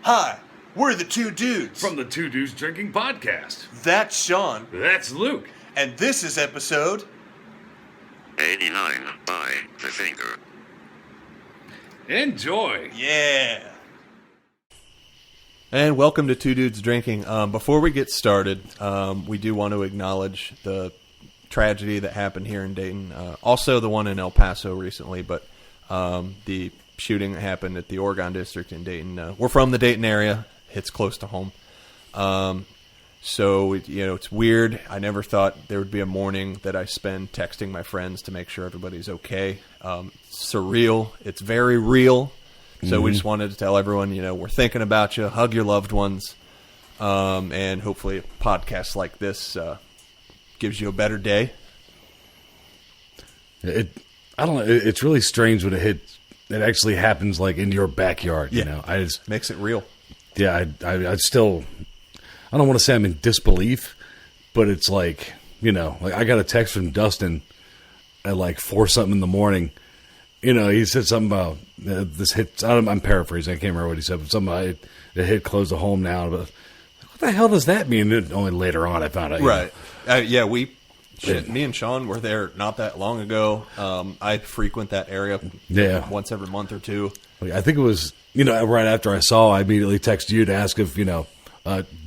Hi, we're the two dudes. From the Two Dudes Drinking Podcast. That's Sean. That's Luke. And this is episode 89 by the finger. Enjoy. Yeah. And welcome to Two Dudes Drinking. Before we get started, we do want to acknowledge the tragedy that happened here in Dayton. Also the one in El Paso recently, but the shooting that happened at the Oregon District in Dayton. We're from the Dayton area. It's close to home. So, it's weird. I never thought there would be a morning that I spend texting my friends to make sure everybody's okay. Surreal. It's very real. So we just wanted to tell everyone, we're thinking about you. Hug your loved ones. And hopefully a podcast like this gives you a better day. I don't know. It's really strange when it actually happens like in your backyard. Yeah. I just makes it real. Yeah, I still, I don't want to say I'm in disbelief, but it's like, like I got a text from Dustin at like 4 something in the morning. He said something about this hit. I'm paraphrasing. I can't remember what he said, but something about it hit close to home now. But what the hell does that mean? And only later on I found out. Right. Me and Sean were there not that long ago. I frequent that area once every month or two. I think it was, right after I saw, I immediately texted you to ask if,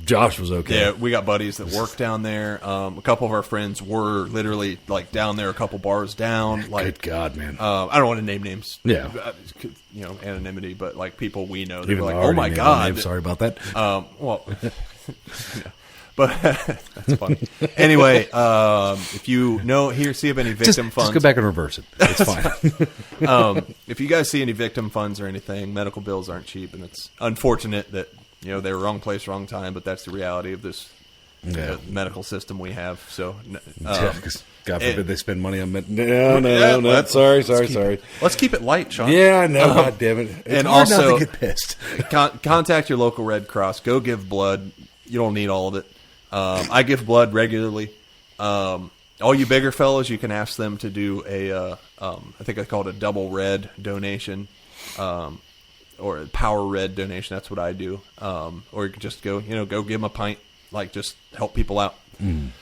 Josh was okay. Yeah, we got buddies that work down there. A couple of our friends were literally like down there, a couple bars down. Like, good God, man. I don't want to name names. Yeah. Anonymity, but like people we know. Even They're like, though oh my God. Sorry about that. But that's funny. Anyway, if you see of any victim funds, just go back and reverse it. It's fine. If you guys see any victim funds or anything, medical bills aren't cheap, and it's unfortunate that they're wrong place, wrong time. But that's the reality of this medical system we have. So, God forbid they spend money on no. Sorry. Let's keep it light, Sean. Yeah, I know. God damn it! It's hard not to get pissed. Contact your local Red Cross. Go give blood. You don't need all of it. I give blood regularly. All you bigger fellows, you can ask them to do I think I call it a double red donation, or a power red donation. That's what I do. Or you can just go give them a pint, like just help people out. They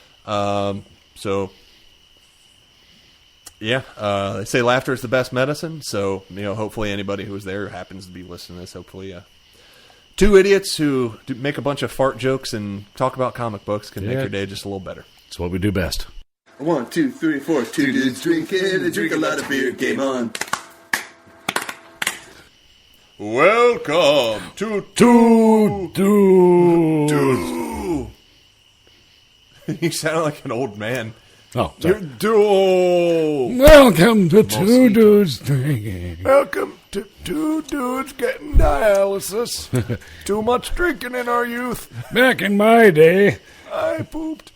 say laughter is the best medicine. So, hopefully anybody who was there happens to be listening to this, hopefully, two idiots who make a bunch of fart jokes and talk about comic books can make your day just a little better. It's what we do best. 1, 2, 3, 4. Two dudes drinking. They drink a lot of beer. Game on. Welcome to Two Dudes. You sound like an old man. Oh, sorry. Welcome to Two Dudes Drinking. Welcome to Two Dudes Getting Dialysis. Too much drinking in our youth. Back in my day, I pooped.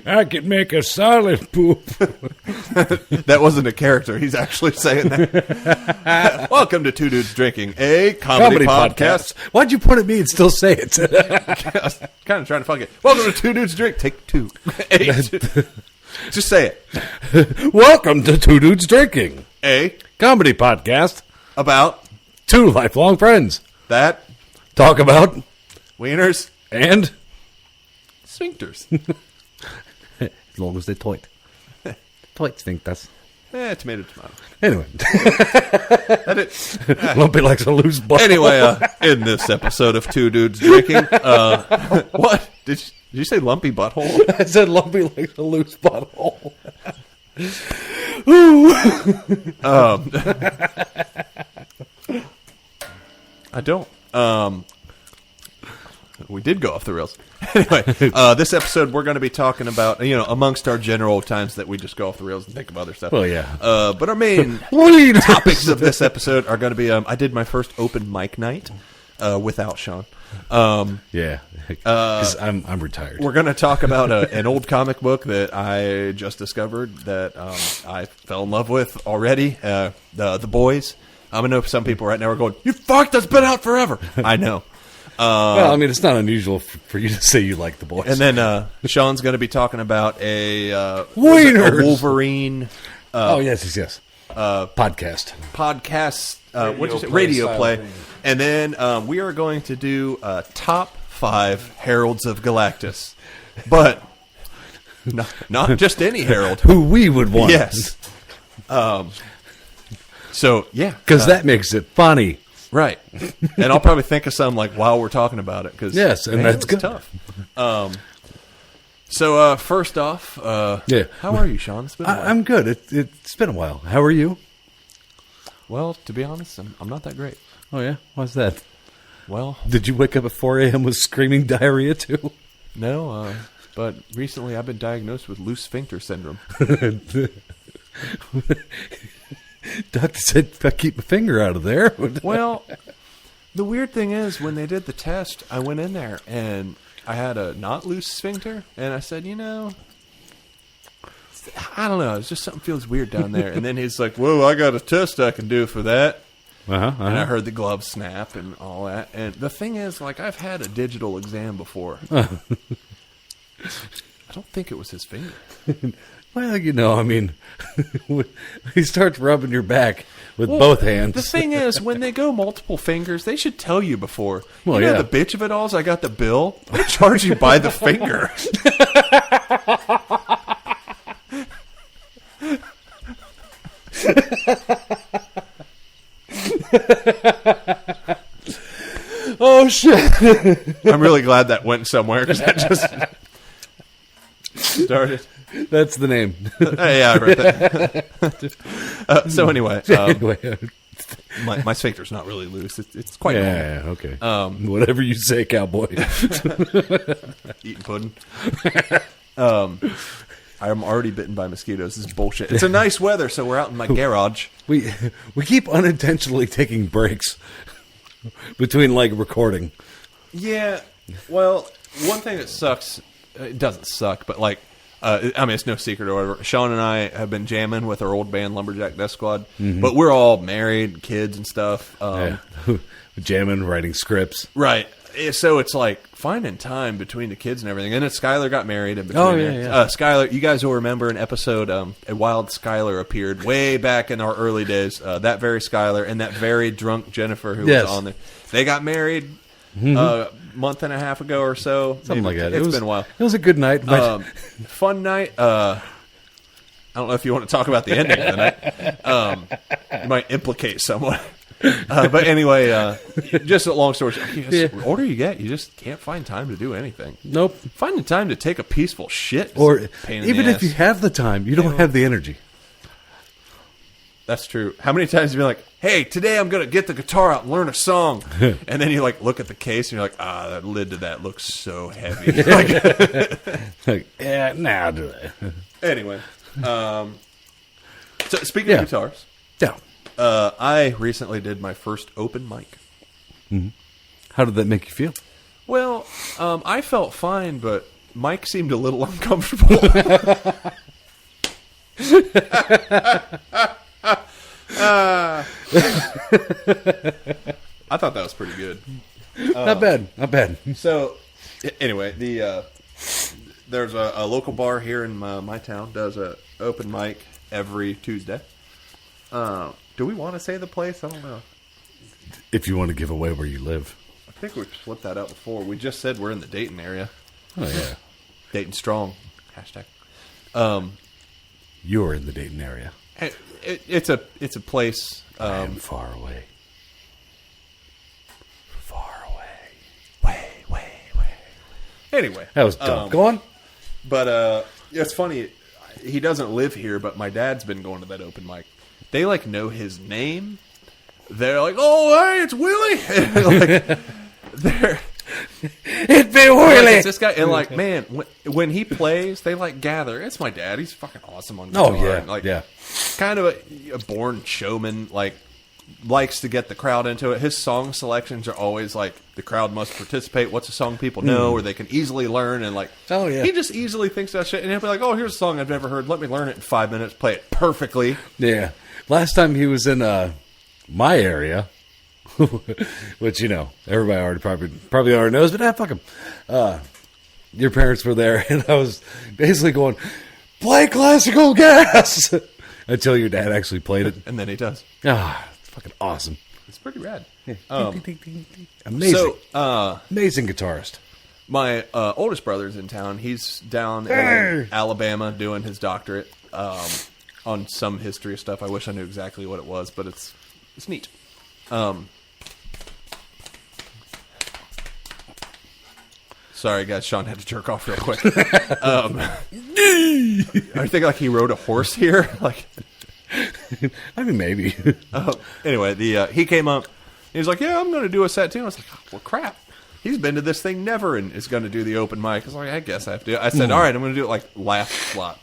I could make a solid poop. That wasn't a character. He's actually saying that. Welcome to Two Dudes Drinking, a comedy podcast. Why'd you point at me and still say it? I was kind of trying to fuck it. Welcome to Two Dudes Drink. Take 2. Just say it. Welcome to Two Dudes Drinking, a comedy podcast about 2 lifelong friends that talk about wieners and sphincters. As long as they toit. Toit sphincters. Tomato. Anyway. Lumpy likes a loose butthole. Anyway, in this episode of Two Dudes Drinking, what? Did you say lumpy butthole? I said Lumpy likes a loose butthole. I don't. We did go off the rails. Anyway, this episode we're going to be talking about, amongst our general times that we just go off the rails and think of other stuff. Well, yeah. But our main topics of this episode are going to be, I did my first open mic night without Sean. Yeah. 'Cause I'm retired. We're going to talk about an old comic book that I just discovered that I fell in love with already, The Boys. I know some people right now are going, you fuck, that's been out forever. I know. Well, I mean, it's not unusual for you to say you like The Boys. And then Sean's going to be talking about a Wolverine. Yes. Podcast. What did you say? Radio play. And then we are going to do top 5 Heralds of Galactus. But not just any Herald. Who we would want. Yes. So, yeah. Because that makes it funny. Right. And I'll probably think of some like while we're talking about it. Cause, Yes, and that's good. Tough. So, first off, Yeah. how are you, Sean? It's been a while. I'm good. It's been a while. How are you? Well, to be honest, I'm not that great. Oh, yeah? Why's that? Well, Did you wake up at 4 a.m. with screaming diarrhea, too? no, but recently I've been diagnosed with loose sphincter syndrome. Doctor said if I keep my finger out of there. Well, the weird thing is, when they did the test, I went in there and I had a not loose sphincter, and I said, I don't know, it's just something feels weird down there. And then he's like, whoa, I got a test I can do for that. And I heard the glove snap and all that. And the thing is, like, I've had a digital exam before. I don't think it was his finger. Well, I mean, he starts rubbing your back with both hands. The thing is, when they go multiple fingers, they should tell you before. Well, the bitch of it all is I got the bill. They charge you by the finger. Oh, shit. I'm really glad that went somewhere because that just started. That's the name. Yeah, I wrote that. So anyway, Anyway, my sphincter's not really loose. It's quite normal. yeah, okay. Whatever you say, cowboy. Eating pudding. I'm already bitten by mosquitoes. This is bullshit. It's a nice weather, so we're out in my garage. We keep unintentionally taking breaks between, like, recording. Yeah, well, one thing that sucks, it doesn't suck, but like, it's no secret or whatever. Sean and I have been jamming with our old band, Lumberjack Death Squad, but we're all married, kids and stuff. Jamming, writing scripts. Right. So it's like finding time between the kids and everything. And then Skylar got married in between. Oh, yeah, there. yeah. Skylar, you guys will remember an episode, a wild Skylar appeared way back in our early days. That very Skylar and that very drunk Jennifer who was on there. They got married a month and a half ago or so. Something like that. It's been a while. It was a good night. Fun night. I don't know if you want to talk about the ending of the night. You might implicate someone. But anyway, just a long story short, the older you get, you just can't find time to do anything. Nope. Finding time to take a peaceful shit. Or pain in even the if you ass. have the time, you don't have the energy. That's true. How many times have you been like, hey, today I'm going to get the guitar out and learn a song. And then you like look at the case and you're like, that lid to that looks so heavy. Like, yeah, nah, do that. Anyway. So speaking of guitars. Yeah. I recently did my first open mic. How did that make you feel? Well, I felt fine, but Mike seemed a little uncomfortable. I thought that was pretty good. Not bad. So, anyway, there's a local bar here in my town does a open mic every Tuesday. Do we want to say the place? I don't know. If you want to give away where you live. I think we've split that out before. We just said we're in the Dayton area. Oh, yeah. Dayton strong. Hashtag. You're in the Dayton area. It's a place. I am far away. Far away. Way. Anyway. That was dumb. Go on. But it's funny. He doesn't live here, but my dad's been going to that open mic. They like know his name. They're like, "Oh, hey, it's Willie." It'd be Willie. It's this guy, and like, man, when he plays, they like gather. It's my dad. He's fucking awesome on guitar. Oh yeah, and, like, yeah. Kind of a born showman. Like, likes to get the crowd into it. His song selections are always like the crowd must participate. What's a song people know or they can easily learn? And like, oh yeah, he just easily thinks that shit. And he'll be like, "Oh, here's a song I've never heard. Let me learn it in 5 minutes. Play it perfectly." Yeah. Last time he was in my area, which everybody already probably already knows, but fuck him. Your parents were there, and I was basically going, "Play Classical Gas," until your dad actually played it, and then he does. It's fucking awesome. It's pretty rad. Amazing. So, Amazing guitarist. my oldest brother's in town. He's down in Alabama doing his doctorate on some history stuff. I wish I knew exactly what it was, but it's neat. Sorry, guys. Sean had to jerk off real quick. I think like he rode a horse here. Like, I mean, maybe. anyway, he came up. He was like, "Yeah, I'm going to do a set too." I was like, oh, "Well, crap." He's been to this thing never and is going to do the open mic. I was like, I guess I have to. I said, all right, I'm going to do it like last slot.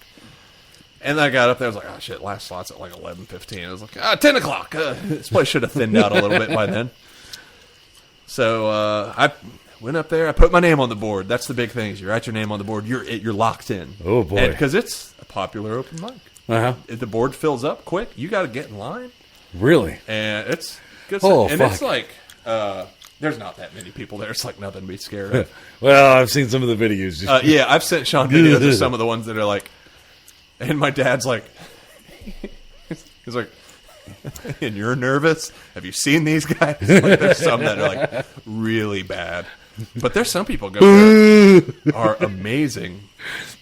And then I got up there. I was like, oh, shit, last slot's at like 11:15. I was like, 10 o'clock. This place should have thinned out a little bit by then. So I went up there. I put my name on the board. That's the big thing is you write your name on the board. You're locked in. Oh, boy. Because it's a popular open mic. Uh-huh. If the board fills up quick, you got to get in line. Really? And it's good Oh, stuff. And fuck. it's like... there's not that many people there. It's like nothing to be scared of. Well, I've seen some of the videos. Yeah, I've sent Sean videos of some of the ones that are like, and my dad's like, he's like, and you're nervous? Have you seen these guys? Like, there's some that are like really bad, but there's some people go there are amazing.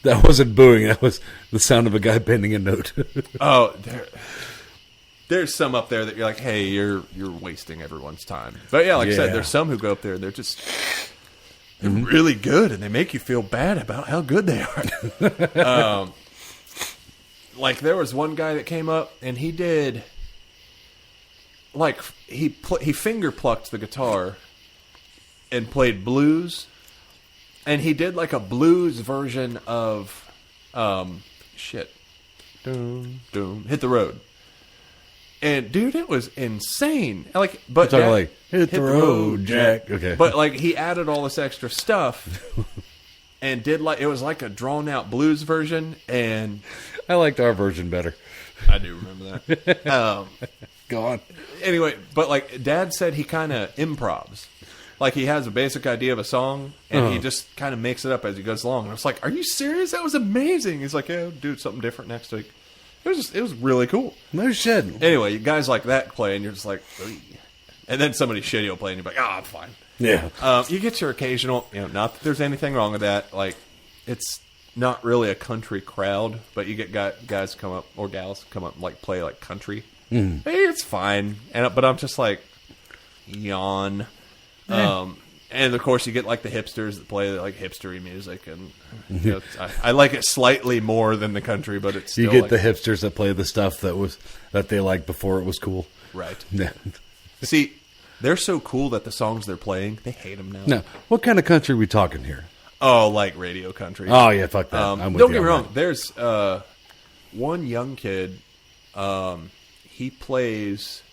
That wasn't booing. That was the sound of a guy bending a note. Oh, there's some up there that you're like, hey, you're wasting everyone's time. But yeah, like I said, there's some who go up there and they're just they're really good and they make you feel bad about how good they are. Like there was one guy that came up and he did like he finger plucked the guitar and played blues, and he did like a blues version of Doom, doom, Hit the Road. And dude, it was insane. Like, but Talking like hit the road, Jack. Okay, but like he added all this extra stuff and did like it was like a drawn out blues version. And I liked our version better. I do remember that. Go on. Anyway, but like Dad said, he kind of improvs. Like he has a basic idea of a song, and he just kind of makes it up as he goes along. And I was like, "Are you serious? That was amazing." He's like, "Yeah, we'll do something different next week." It was really cool. No shit. Anyway, you guys like that play, and you're just like, "Ugh." And then somebody shitty will play, and you're like, I'm fine. Yeah. You get your occasional, not that there's anything wrong with that. Like, it's not really a country crowd, but you get guys come up, or gals come up and like play like country. Hey, it's fine. But I'm just like, yawn. And of course, you get like the hipsters that play like hipstery music, and I like it slightly more than the country, but it's still You get like, the hipsters that play the stuff that they liked before it was cool. right. Yeah. See, they're so cool that the songs they're playing, they hate them now. Now, what kind of country are we talking here? Oh, like radio country. Oh yeah, fuck that. I'm with Don't you get me on wrong. There's one young kid. He plays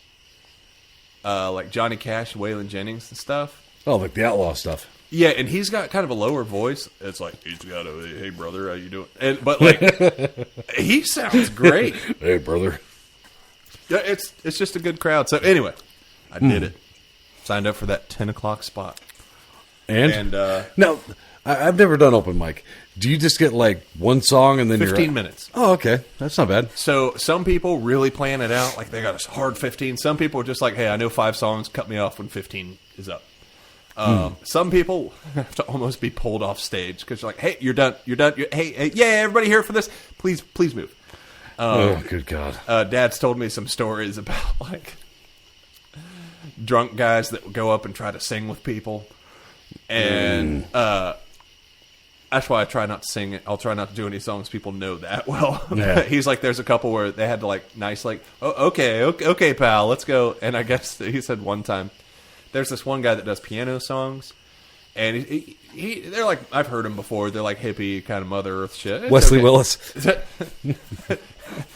like Johnny Cash, Waylon Jennings, and stuff. Oh, like the outlaw stuff. Yeah, and he's got kind of a lower voice. It's like he's got a hey brother, how you doing? But like he sounds great. Hey brother. Yeah, it's just a good crowd. So anyway, I did it. Signed up for that 10 o'clock spot. And now I've never done open mic. Do you just get like one song and then 15 minutes. Oh, okay. That's not bad. So some people really plan it out. Like they got a hard 15. Some people are just like, hey, I know 5 songs. Cut me off when 15 is up. Some people have to almost be pulled off stage because you're like, hey, you're done. Hey, yeah, everybody here for this. Please move. Oh, good God. Dad's told me some stories about like drunk guys that go up and try to sing with people. And that's why I try not to sing it. I'll try not to do any songs people know that well. Yeah. He's like, there's a couple where they had to like nice, like, oh, okay, pal, let's go. And I guess he said one time, there's this one guy that does piano songs, and they're like, I've heard him before. They're like hippie kind of Mother Earth shit. It's Wesley okay. Willis.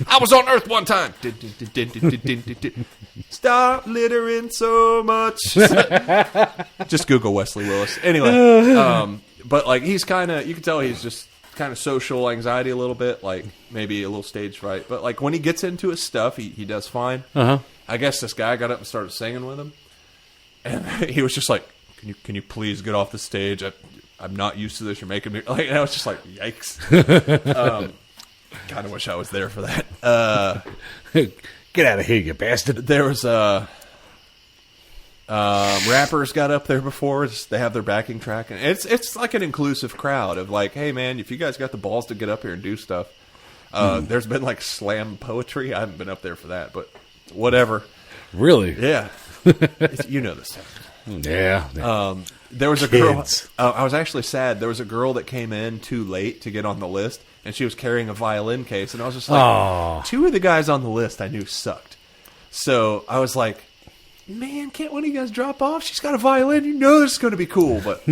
I was on Earth one time. Stop littering so much. Just Google Wesley Willis. Anyway, but like he's kind of, you can tell he's just kind of social anxiety a little bit, like maybe a little stage fright. But like when he gets into his stuff, he does fine. I guess this guy got up and started singing with him, and he was just like, "Can you please get off the stage? I'm not used to this. You're making me like." And I was just like, "Yikes!" Kind of wish I was there for that. Get out of here, you bastard. There was Rappers got up there before. They have their backing track, and it's like an inclusive crowd of like, hey man, if you guys got the balls to get up here and do stuff. There's been like slam poetry. I haven't been up there for that, but whatever. Really? Yeah, you know this stuff. Yeah. There was a girl. I was actually sad. There was a girl that came in too late to get on the list, and she was carrying a violin case, and I was just like, two of the guys on the list I knew sucked. So I was like, man, can't one of you guys drop off? She's got a violin. You know this is going to be cool, but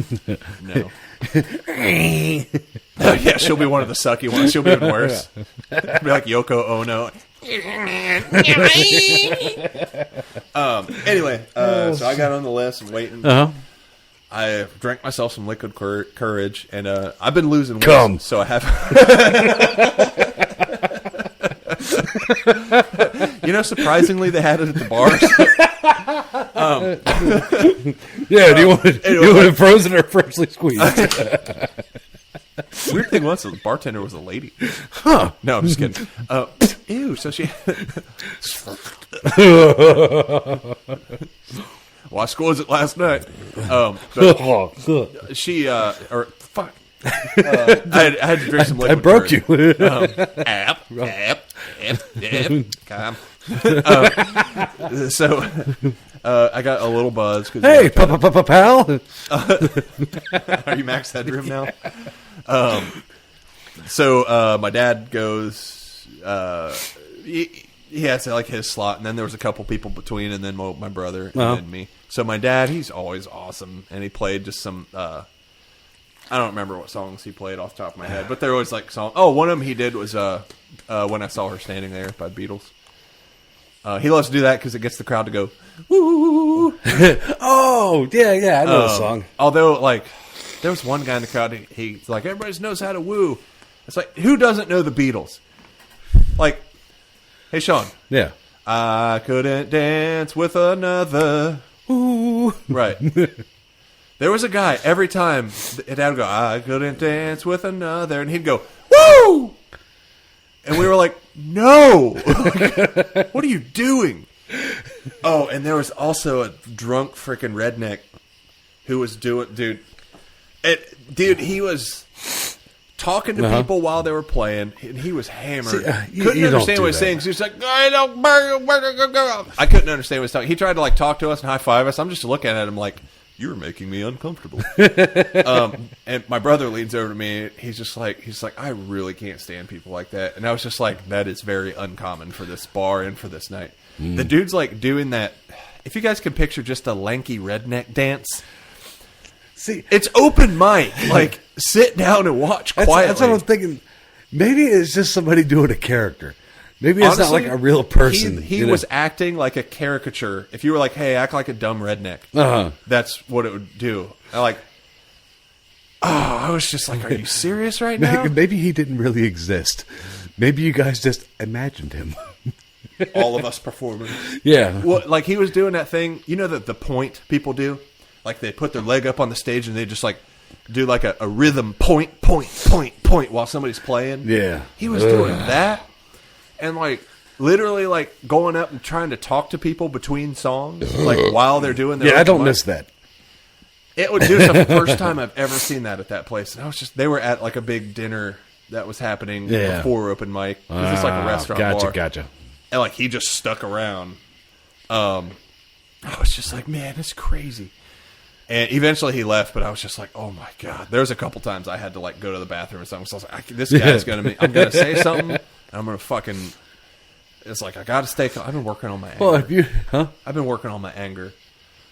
no. Yeah, she'll be one of the sucky ones. She'll be even worse. Be like Yoko Ono. Anyway, so I got on the list and waiting. I drank myself some liquid courage, and I've been losing weight, so I have. You know, surprisingly, they had it at the bars. Yeah, do you want it frozen or freshly squeezed? Weird thing was, the bartender was a lady. Huh? No, I'm just kidding. Ew. So she. Well, I squeezed it last night. But she or fuck. I had to drink some liquid. I broke you. So I got a little buzz. Hey, pal. Are you max headroom now? So my dad goes. He has like his slot, and then there was a couple people between, and then my brother and then me. So my dad, he's always awesome, and he played just some. I don't remember what songs he played off the top of my head, but there was like song. Oh, one of them he did was When I Saw Her Standing There by Beatles. He loves to do that because it gets the crowd to go woo. Oh yeah, I know the song. Although like there was one guy in the crowd, he's like, everybody knows how to woo. It's like, who doesn't know the Beatles? Like, hey Sean, yeah, I couldn't dance with another. Ooh. Right. There was a guy, every time Dad would go, I couldn't dance with another, and he'd go, woo! And we were like, no! What are you doing? Oh, and there was also a drunk freaking redneck who was dude, he was talking to people while they were playing, and he was hammered. Couldn't understand what he was saying, so he was like, I couldn't understand what he was talking. He tried to like talk to us and high five us. I'm just looking at him like, you're making me uncomfortable. And my brother leans over to me. He's like, I really can't stand people like that. And I was just like, that is very uncommon for this bar and for this night. The dude's like doing that. If you guys can picture just a lanky redneck dance, see, it's open mic. Like, sit down and watch quietly. That's what I'm thinking. Maybe it's just somebody doing a character. Maybe it's honestly, not like a real person. He was acting like a caricature. If you were like, hey, act like a dumb redneck, that's what it would do. I was just like, are you serious right now? Maybe he didn't really exist. Maybe you guys just imagined him. All of us performing. Yeah. Well, like he was doing that thing, you know, that the point people do? Like they put their leg up on the stage and they just like do like a rhythm point while somebody's playing. Yeah. He was doing that. And, like, literally, like, going up and trying to talk to people between songs, like, while they're doing their I don't miss that. It was the first time I've ever seen that at that place. And I was just, they were at, like, a big dinner that was happening before open mic. It was just, like, a restaurant bar. Gotcha. And, like, he just stuck around. I was just like, man, it's crazy. And eventually he left, but I was just like, oh, my God. There was a couple times I had to, like, go to the bathroom or something. So I was like, this guy's going to, I'm going to say something. I'm going to fucking... It's like, I got to stay... I've been working on my anger. Well, I've been working on my anger.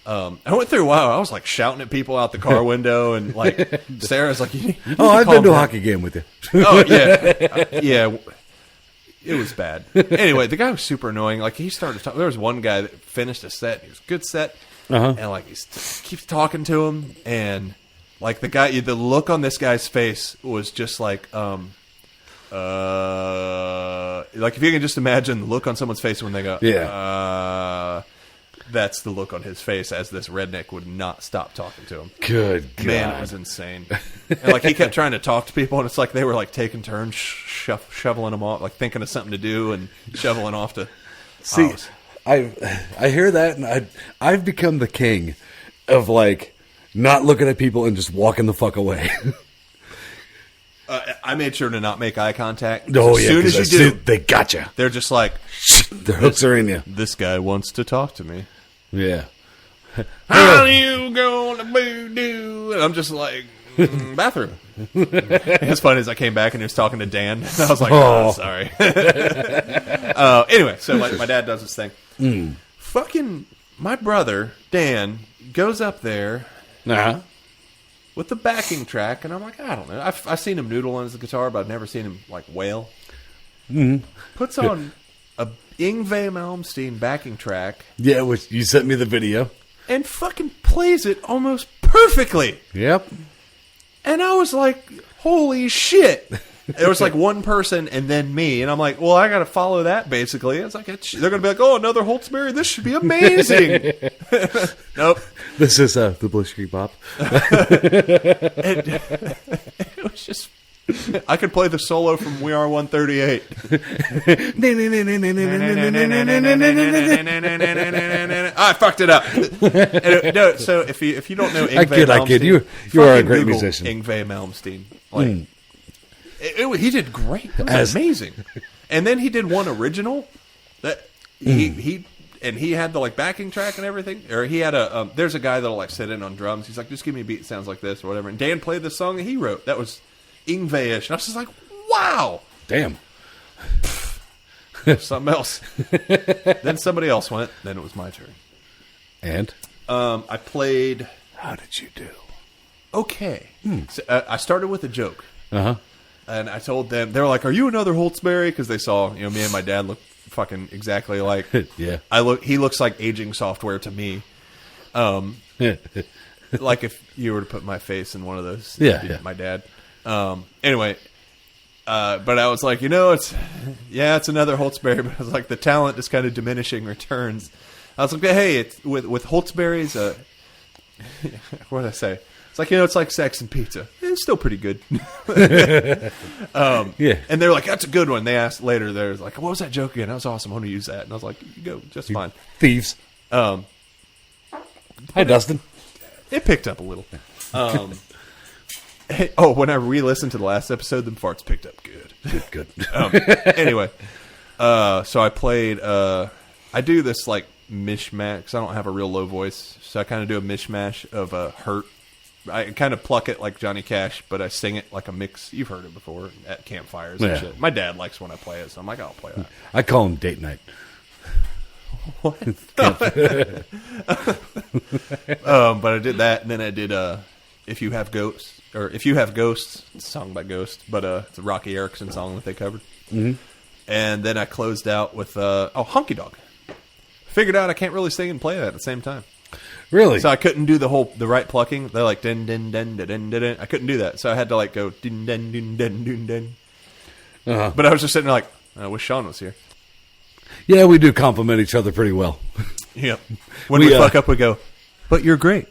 I went through a while. I was, like, shouting at people out the car window, and, like, Sarah's like... I've been to a hockey game with you. Oh, yeah. Yeah. It was bad. Anyway, the guy was super annoying. Like, he started talking... There was one guy that finished a set. It was a good set. And, like, he keeps talking to him, and, like, the look on this guy's face was just, like... like if you can just imagine the look on someone's face when they go, that's the look on his face as this redneck would not stop talking to him. Good God. Man, it was insane. And like he kept trying to talk to people, and it's like they were like taking turns shoveling them off, like thinking of something to do and shoveling off to. See, I hear that, and I've become the king of like not looking at people and just walking the fuck away. I made sure to not make eye contact. Oh as yeah, soon as you do, they got you. they're just like, Their hooks are in you. this guy wants to talk to me. Yeah. How you gonna do? And I'm just like, bathroom. It's funny as I came back and he was talking to Dan. And I was like, sorry. Anyway, so my dad does this thing. Fucking my brother, Dan, goes up there with the backing track, and I'm like, I don't know. I've seen him noodle on his guitar, but I've never seen him like wail. Puts on a Yngwie Malmsteen backing track. Yeah, which you sent me the video. And fucking plays it almost perfectly. Yep. And I was like, holy shit. There was like one person and then me. And I'm like, well, I got to follow that basically. It's like, they're going to be like, oh, another Holtzberry? This should be amazing. Nope. This is the Blitzkrieg Bop. It was just, I could play the solo from We Are 138. I fucked it up. No, so if you don't know Yngwie I kid. You are a great musician. Yngwie Malmsteen. Like, he did great. It was amazing. And then he did one original that he had the like backing track and everything. Or he had there's a guy that'll like sit in on drums. He's like, just give me a beat that sounds like this or whatever. And Dan played the song that he wrote. That was Yngwie-ish. And I was just like, wow. Damn. Something else. Then somebody else went. Then it was my turn. And? I played... How did you do? Okay. So, I started with a joke. Uh-huh. And I told them... They were like, are you another Holtzberry? Because they saw, me and my dad look fucking exactly like... Yeah. He looks like aging software to me. Like if you were to put my face in one of those. Yeah. My dad. Anyway... but I was like, it's another Holtzberry, but I was like, the talent is kind of diminishing returns. I was like, hey, it's with Holtzberries, what did I say? It's like, it's like sex and pizza. It's still pretty good. Yeah. And they're like, that's a good one. They asked later, they're like, what was that joke again? That was awesome. I want to use that. And I was like, you go, just fine. Thieves. Hi, Dustin. It picked up a little. When I re-listened to the last episode, the farts picked up good. Good. Anyway, so I played. I do this like mishmash. 'Cause I don't have a real low voice, so I kind of do a mishmash of hurt. I kind of pluck it like Johnny Cash, but I sing it like a mix. You've heard it before at campfires and shit. My dad likes when I play it, so I'm like, I'll play that. I call him date night. What? But I did that, and then I did If You Have Ghosts, or If You Have Ghosts, it's a song by Ghost, but it's a Rocky Erickson song that they covered. Mm-hmm. And then I closed out with Honky Dog. Figured out I can't really sing and play that at the same time. Really? So I couldn't do the right plucking. They're like din din din din din din. I couldn't do that, so I had to like go din din din din din din. But I was just sitting there like, I wish Sean was here. Yeah, we do compliment each other pretty well. Yep. When we fuck up, we go, but you're great.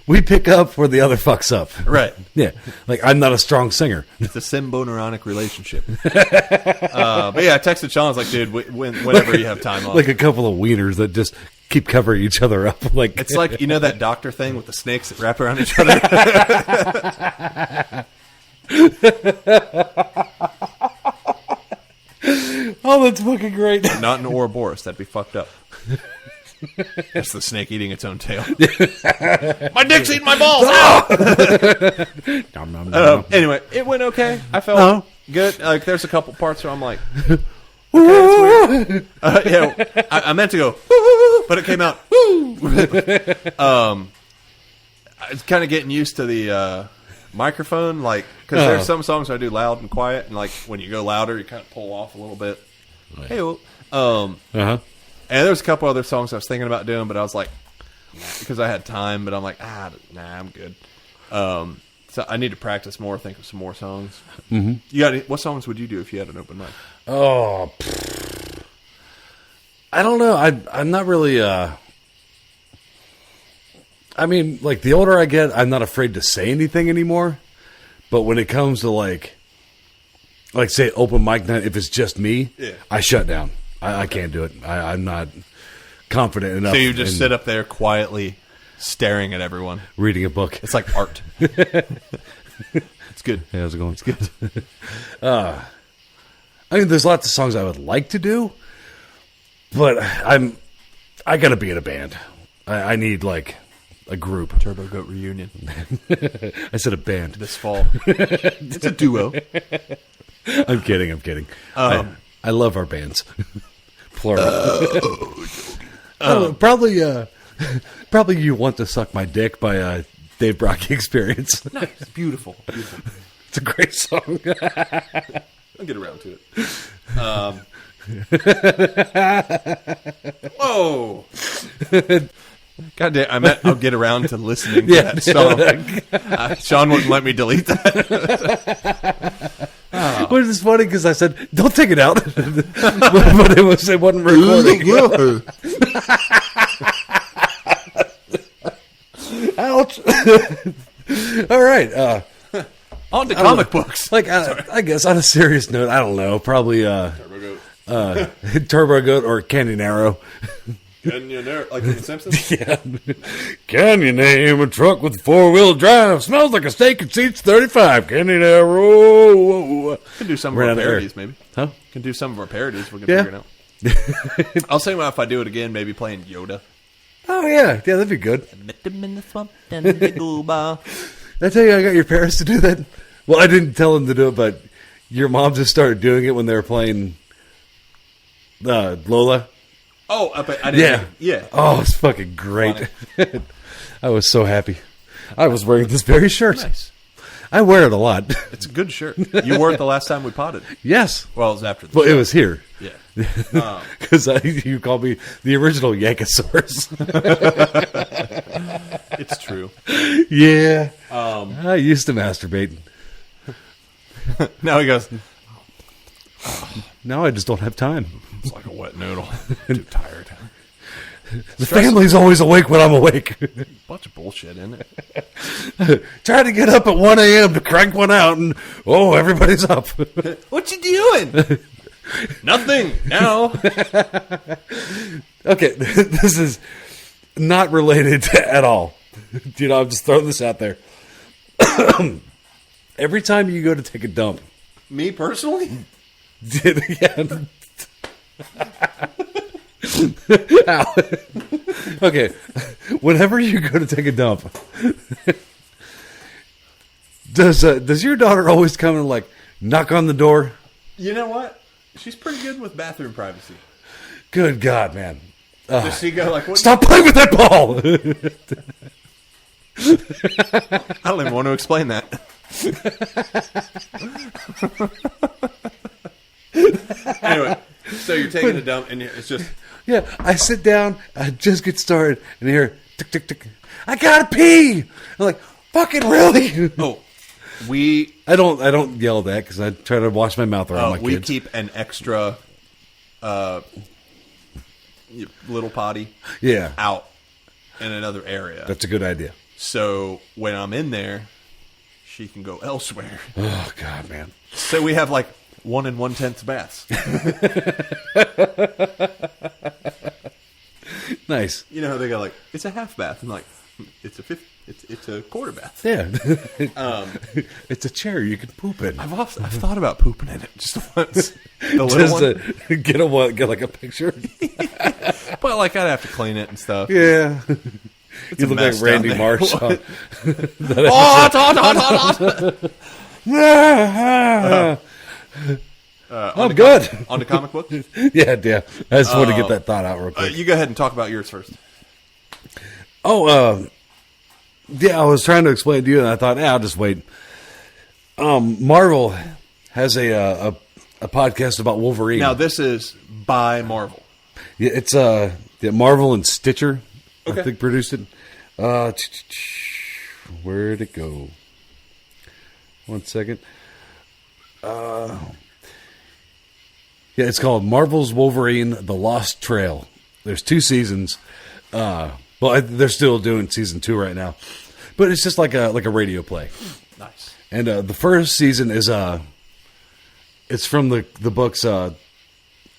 We pick up where the other fucks up. Right. Yeah. Like, I'm not a strong singer. It's a symbiotic relationship. But yeah, I texted Sean. I was like, dude, whenever you have time off. Like a couple of wieners that just keep covering each other up. Like it's like, that doctor thing with the snakes that wrap around each other? Oh, that's fucking great. Not an Ouroboros. That'd be fucked up. That's the snake eating its own tail. My dick's eating my balls. Anyway, it went okay. I felt good. Like, there's a couple parts where I'm like, okay, that's weird. I meant to go, but it came out. I was kind of getting used to the microphone, like, because there's some songs I do loud and quiet, and like when you go louder, you kind of pull off a little bit. Hey, and there's a couple other songs I was thinking about doing, but I was like, because I had time, but I'm like, nah, I'm good. So I need to practice more, think of some more songs. Mm-hmm. What songs would you do if you had an open mic? Oh, I don't know. I'm not really. I mean, like, the older I get, I'm not afraid to say anything anymore. But when it comes to like say open mic night, if it's just me, I shut down. I can't do it. I'm not confident enough. So you just in sit up there quietly staring at everyone. reading a book. It's like art. It's good. Hey, how's it going? It's good. I mean, there's lots of songs I would like to do, but I gotta be in a band. I need like a group. Turbo Goat reunion I said a band. this fall. It's a duo. I'm kidding. I love our bands. Plural. Probably You Want to Suck My Dick by Dave Brocky Experience. Nice. Beautiful. It's a great song. I'll get around to it. Whoa. God damn, I'll get around to listening to that song. Sean wouldn't let me delete that. But it's funny because I said, don't take it out. but it wasn't recording. Ouch. All right. On to comic books. Like, I guess on a serious note, I don't know. Probably Turbo Goat. Turbo Goat or Canyon Arrow. Like in The Simpsons? Yeah. Can you name a truck with 4-wheel drive? Smells like a steak and seats 35. Canyon Arrow. Can do some of Ran our out of air. parodies, maybe. Huh? Can do some of our parodies. We can Yeah. figure it out. I'll say if I do it again, maybe playing Yoda. Oh, yeah. Yeah, that'd be good. Met him in the swamp and the gooba. Did I tell you I got your parents to do that? Well, I didn't tell them to do it, but your mom just started doing it when they were playing Lola. Oh, I didn't. Yeah. Oh, it's fucking great. I was so happy. I was wearing this very shirt. Nice. I wear it a lot. It's a good shirt. You wore it the last time we potted. Yes. Well, it was after the Well, show. it was here. Yeah. Because you called me the original Yankosaurus. It's true. Yeah. I used to masturbate. Now he goes, Now I just don't have time. it's like a wet noodle. Too tired. The family's always awake when I'm awake. Bunch of bullshit, isn't it? Try to get up at 1 a.m. to crank one out, and everybody's up. What you doing? Nothing. Now. Okay, this is not related at all. I'm just throwing this out there. Every time you go to take a dump, Me personally? yeah. Ow. Okay, whenever you go to take a dump, does your daughter always come and like knock on the door? You know what? She's pretty good with bathroom privacy. Good God, man! Does she go like, what? Stop playing with that ball. I don't even want to explain that. Anyway, so you're taking a dump and it's just... Yeah, I sit down, I just get started, and I hear tick, tick, tick. I gotta pee. I'm like, fucking really? Oh, I don't yell that because I try to wash my mouth around my we kids. keep an extra little potty Yeah, out in another area. that's a good idea. So when I'm in there, she can go elsewhere. Oh God, man. So we have like 1 1/10 baths. Nice. You know how they go like, it's a half bath. I'm like, it's a quarter bath. Yeah, it's a chair you can poop in. I've thought about pooping in it just once. The little Just one. to get like a picture. But like I'd have to clean it and stuff. Yeah, you a look mess like Randy down there. Marsh. I'm good. On to comic books. Yeah. I just want to get that thought out real quick. You go ahead and talk about yours first. Yeah, I was trying to explain to you, and I thought, I'll just wait. Marvel has a podcast about Wolverine. Now this is by Marvel. Yeah, it's Marvel and Stitcher, Okay. I think, produced it. Where'd it go? 1 second. Yeah, it's called Marvel's Wolverine: The Lost Trail. There's 2 seasons. They're still doing season 2 right now, but it's just like a radio play. Nice. And the first season is it's from the books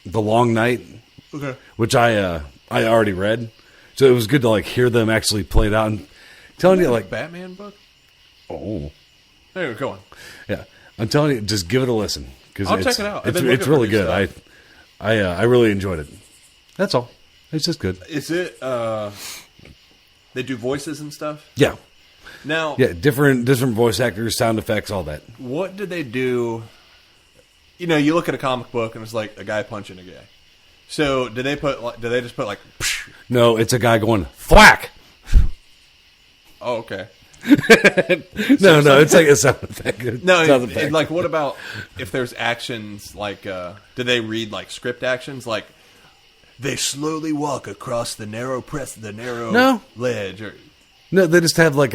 The Long Night, Okay. which I already read, so it was good to like hear them actually play it out and telling you like, Batman book? oh, There, go on. yeah, I'm telling you, just give it a listen because I'll check it out. I've It's, been it's looking for really new good. stuff. I really enjoyed it. That's all. It's just good. Is it, they do voices and stuff? Yeah, Now, yeah, different voice actors, sound effects, all that. what do they do? You know, you look at a comic book and it's like a guy punching a guy. So, do they just put like, psh? No, it's a guy going thwack. Oh, okay. No, it's like a sound effect. No, Sound effect. like what about if there's actions like do they read like script actions like they slowly walk across the narrow No. ledge or No, they just have like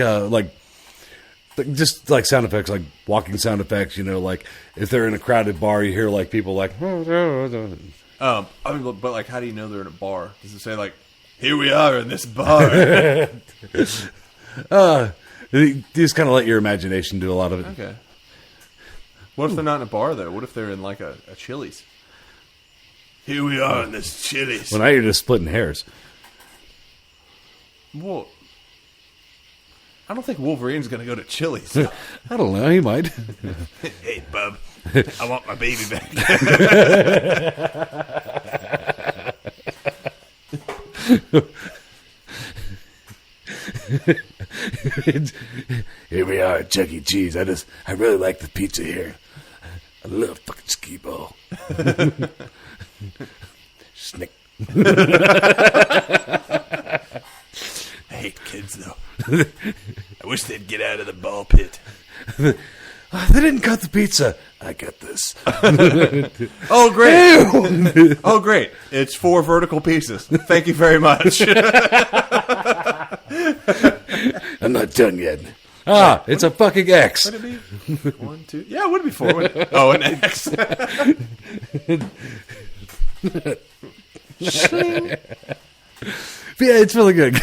just like sound effects, like walking sound effects. You know, like if they're in a crowded bar, you hear like people like. I mean, but like how do you know they're in a bar? Does it say like here we are in this bar? You just kind of let your imagination do a lot of it. Okay. What if they're not in a bar though? What if they're in like a Chili's? Here we are in this Chili's. Well, now you're just splitting hairs. Well, I don't think Wolverine's going to go to Chili's. I don't know. He might. Hey, bub, I want my baby back. Here we are at Chuck E. Cheese. I really like the pizza here. I love fucking skee ball. Snick. I hate kids, though. I wish they'd get out of the ball pit. Oh, they didn't cut the pizza. I got this. Oh, great. Oh, great. It's 4 vertical pieces. Thank you very much. I'm not done yet. Ah, it's a fucking X. Would it be 1, 2? Yeah, it would be 4. Wouldn't it? Oh, an X. Yeah, it's really good.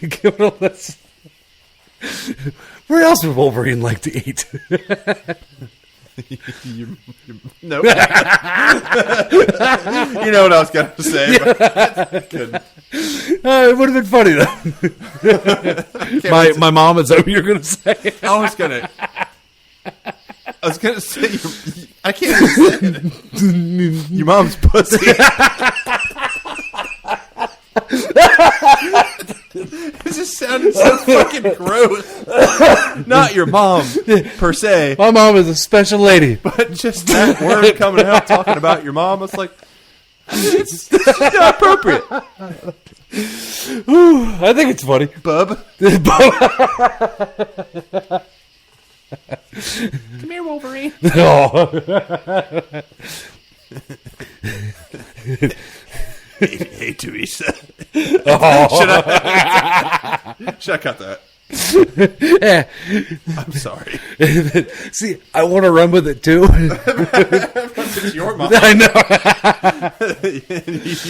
Give it a listen. Where else would Wolverine like to eat? Nope. You know what I was going to say. But couldn't. It would have been funny, though. my mom, is that what you're going to say? I was gonna say I can't even say it. Your mom's pussy. It just sounded so fucking gross. Not your mom per se, My mom is a special lady. but just that word coming out talking about your mom. It's like it's not appropriate, I think it's funny. bub. Come here, Wolverine. Oh. Hey, Teresa. Oh. Should I cut that? Yeah. I'm sorry. See, I want to run with it too. It's your mom. I know.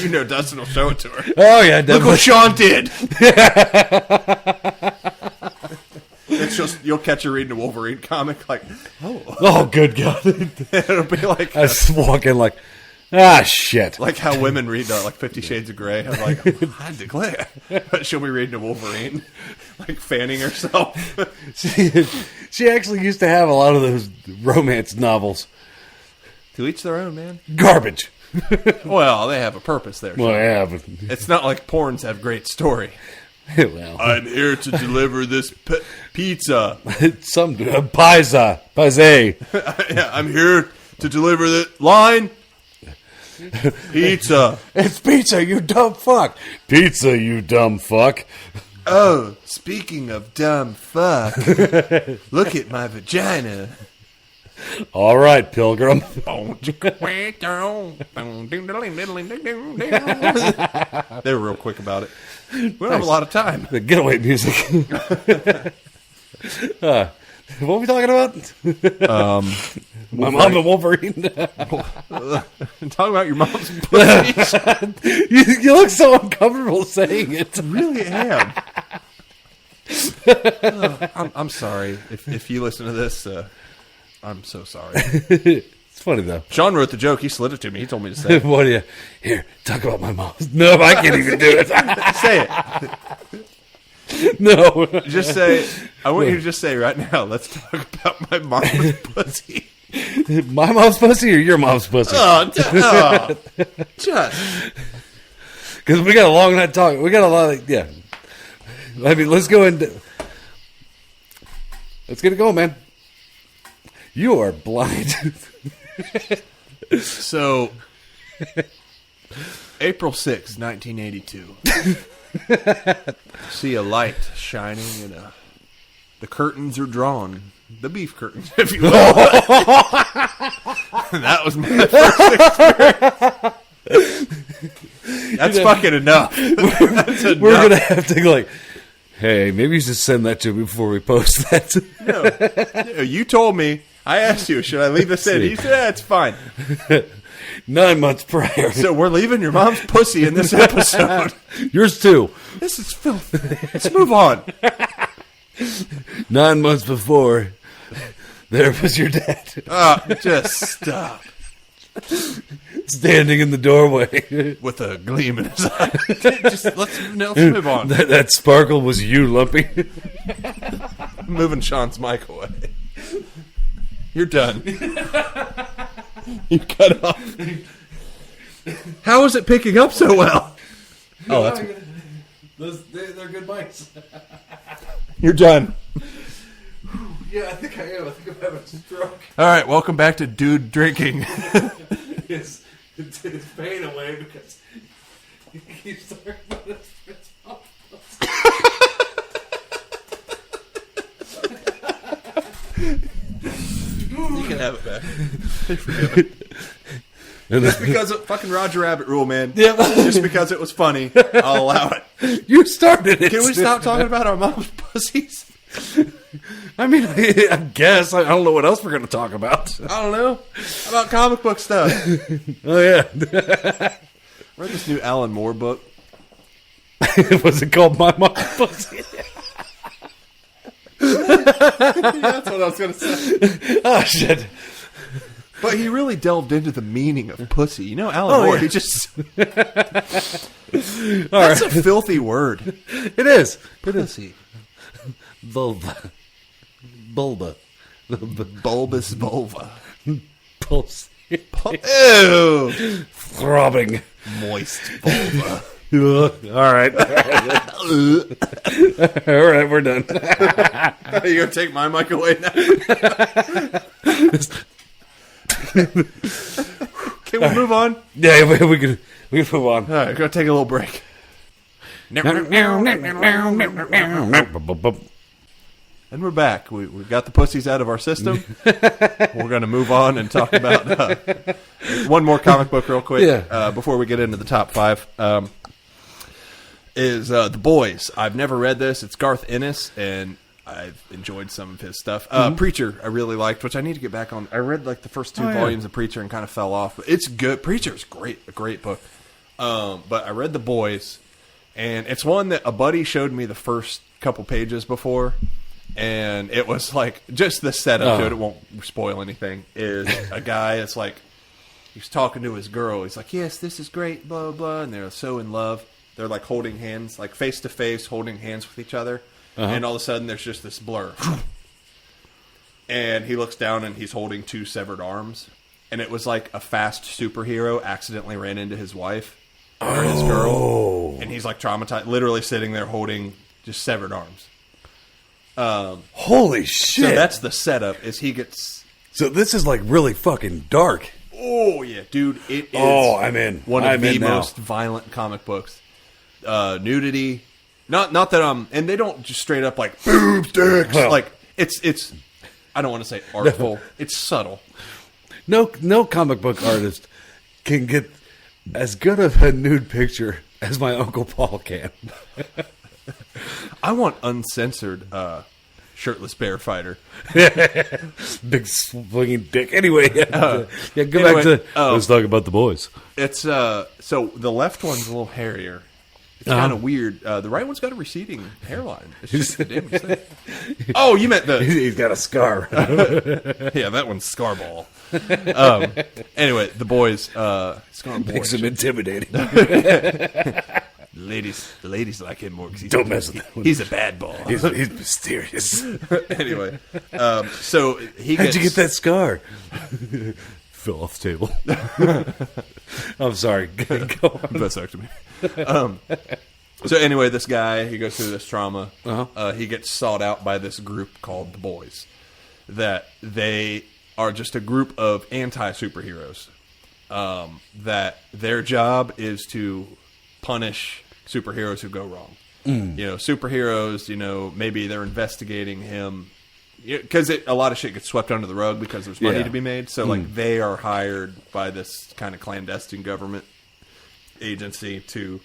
You know Dustin will show it to her. Oh yeah, Look definitely. what Sean did. It's just you'll catch her reading a Wolverine comic like, Oh, good God. it'll be like I was walking like, shit. like how women read like 50 Shades of Grey. I'm like, I declare, but she'll be reading a Wolverine, like fanning herself. She actually used to have a lot of those romance novels. To each their own, man. Garbage. Well, they have a purpose there. Well, Sean. yeah, but It's not like porns have great story. well, I'm here to deliver this pizza. some paise. Yeah, I'm here to deliver the line. Pizza. It's pizza, you dumb fuck. Pizza, you dumb fuck. Oh, speaking of dumb fuck, look at my vagina. All right, Pilgrim. They were real quick about it. We don't have a lot of time. The getaway music. What are we talking about? My mom and Wolverine. Talking about your mom's pussy. You look so uncomfortable saying it. Really am. I'm sorry. If you listen to this, I'm so sorry. It's It's funny though. Sean wrote the joke. He slid it to me. He told me to say it. What do you? Here, talk about my mom. No, I can't even do it. Say it. No. Just say, I want you to just say right now, let's talk about my mom's pussy. My mom's pussy or your mom's pussy? Just. Because we got a long night talk. We got a lot of, yeah. I mean, let's go and let's get it going, man. You are blind. So, April 6th, 1982. See a light shining and the curtains are drawn. The beef curtains, if you will. That was my first experience. That's fucking enough. We're going to have to go like, hey, maybe you should send that to me before we post that. No, you told me. I asked you, should I leave this in? You said, yeah, it's fine. 9 months prior. So we're leaving your mom's pussy in this episode. Yours too. This is filthy. Let's move on. 9 months before, there was your dad. Just stop. Standing in the doorway. With a gleam in his eye. Let's move on. That sparkle was you, Lumpy. Moving Sean's mic away. You're done. You cut off. How is it picking up so well? Oh, that's... They're good mics. You're done. Yeah, I think I am. I think I'm having a stroke. All right, welcome back to Dude Drinking. It's his pain away because he keeps talking about his You can have it back. Forgive it. Just because of fucking Roger Rabbit rule, man. Yeah. Just because it was funny, I'll allow it. You started it. Can we stop talking about our mom's pussies? I mean, I guess. I don't know what else we're going to talk about. I don't know. How about comic book stuff? Oh, yeah. Read this new Alan Moore book. Was it called My Mom's Pussy? That's what I was going to say. Oh, shit. But he really delved into the meaning of pussy. You know, Alan Moore, yeah. he just... That's a filthy word. It is. Pussy. Vulva. Bulba. Bulbous vulva. Pulse. Ew. Throbbing. Moist vulva. All right. All right, we're done. Are you going to take my mic away now? Can we move on? Yeah, we can move on. All right, go take a little break. And we're back. We've got the pussies out of our system. We're going to move on and talk about one more comic book real quick before we get into the top five. Is The Boys. I've never read this. It's Garth Ennis, and I've enjoyed some of his stuff. Preacher, I really liked, which I need to get back on. I read like the first two volumes of Preacher and kind of fell off. But it's good. Preacher's great, a great book. But I read The Boys, and it's one that a buddy showed me the first couple pages before, and it was like just the setup to it. It won't spoil anything. Is a guy that's like he's talking to his girl. He's like, "Yes, this is great," blah blah, and they're so in love. They're like holding hands, like face to face, holding hands with each other. And all of a sudden, there's just this blur. And he looks down, and he's holding two severed arms. And it was like a fast superhero accidentally ran into his wife or his girl. And he's like traumatized, literally sitting there holding just severed arms. Holy shit. So that's the setup, is he gets... So this is like really fucking dark. Oh, yeah, dude. It is I'm in. one of I'm the in now. most violent comic books. Nudity... Not that and they don't just straight up like boobs, dicks. Well, like it's I don't want to say artful. No. It's subtle. No comic book artist can get as good of a nude picture as my Uncle Paul can. I want uncensored shirtless bear fighter. Big swinging dick. Anyway, go back to let's talk about The Boys. It's so the left one's a little hairier. It's kind of weird. The right one's got a receding hairline. It's just the damage thing. Oh, you meant the... He's got a scar. Yeah, that one's Scarball. Anyway, the boys... Scarball Makes him intimidating. The ladies like him more because Don't mess with that one. He's a bad boy. He's mysterious. Anyway, so he How'd gets... you get that scar? Fell off the table. I'm sorry. Go on. Vasectomy. So anyway, this guy, he goes through this trauma. He gets sought out by this group called the Boys. That they are just a group of anti-superheroes. That their job is to punish superheroes who go wrong. You know, superheroes, you know, maybe they're investigating him. Because a lot of shit gets swept under the rug because there's money to be made. So, like, they are hired by this kind of clandestine government agency to,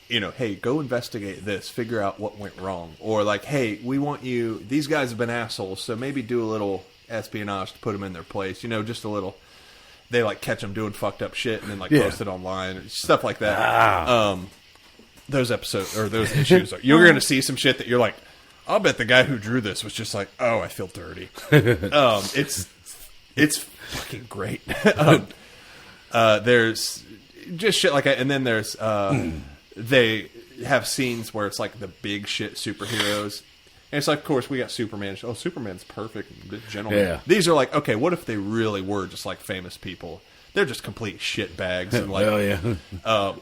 you know, hey, go investigate this, figure out what went wrong. Or, like, hey, we want you, these guys have been assholes, so maybe do a little espionage to put them in their place. You know, just a little, they, like, catch them doing fucked up shit and then, like, post it online. Stuff like that. Those episodes, or those issues, you're going to see some shit that you're like, I'll bet the guy who drew this was just like, oh, I feel dirty. It's fucking great. There's just shit like that. And then there's, they have scenes where it's like the big shit superheroes. And it's like, of course, we got Superman. Oh, Superman's perfect. Good gentleman. Yeah. These are like, okay, what if they really were just like famous people? They're just complete shit bags. And like, you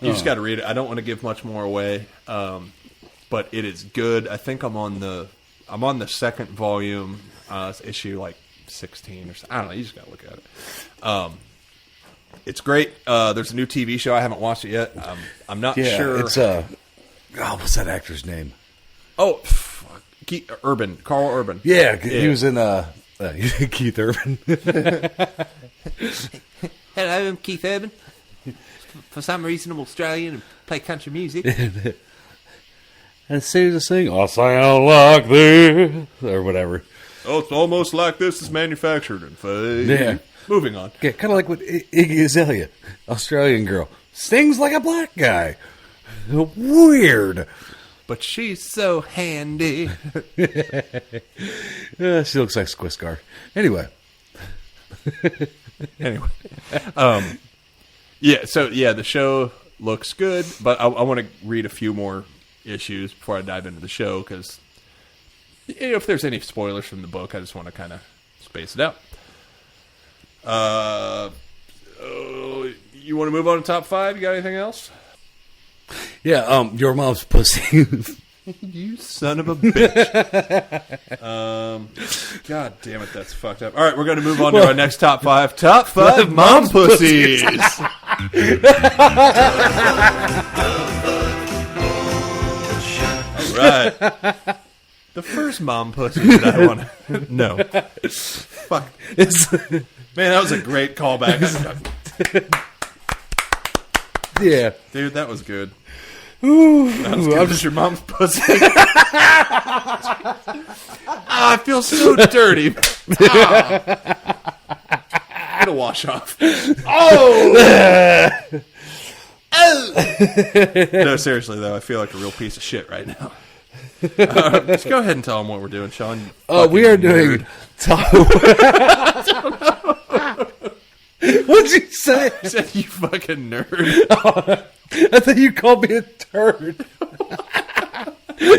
just got to read it. I don't want to give much more away. But it is good. I think I'm on the second volume, issue like 16 or something. I don't know. You just gotta look at it. It's great. There's a new TV show. I haven't watched it yet. I'm not sure. It's what's that actor's name? Oh, Carl Urban. Yeah, he was in Keith Urban. Hello, I'm Keith Urban. For some reason, I'm Australian and play country music. And Susan sing, I sound like this, or whatever. Oh, it's almost like this is manufactured in fake. Yeah. Moving on. Yeah, kind of like with Iggy Azalea, Australian girl, sings like a black guy. Weird. But she's so handy. She looks like Squiscar. Anyway. The show looks good, but I want to read a few more issues before I dive into the show, because if there's any spoilers from the book, I just want to kind of space it out. You want to move on to top 5? You got anything else? Yeah, your mom's pussy. You son of a bitch. God damn it, that's fucked up. All right, we're going to move on to our next top 5. Top 5 mom pussies. Right. The first mom pussy that I want to know. Fuck. Man, that was a great callback. Yeah. Dude, that was good. Ooh, That was good. Your mom's pussy. I feel so dirty. It'll wash off. Oh! No, seriously, though, I feel like a real piece of shit right now. Just go ahead and tell them what we're doing, Sean. We are doing top. What'd you say? I said, you fucking nerd. I thought you called me a turd.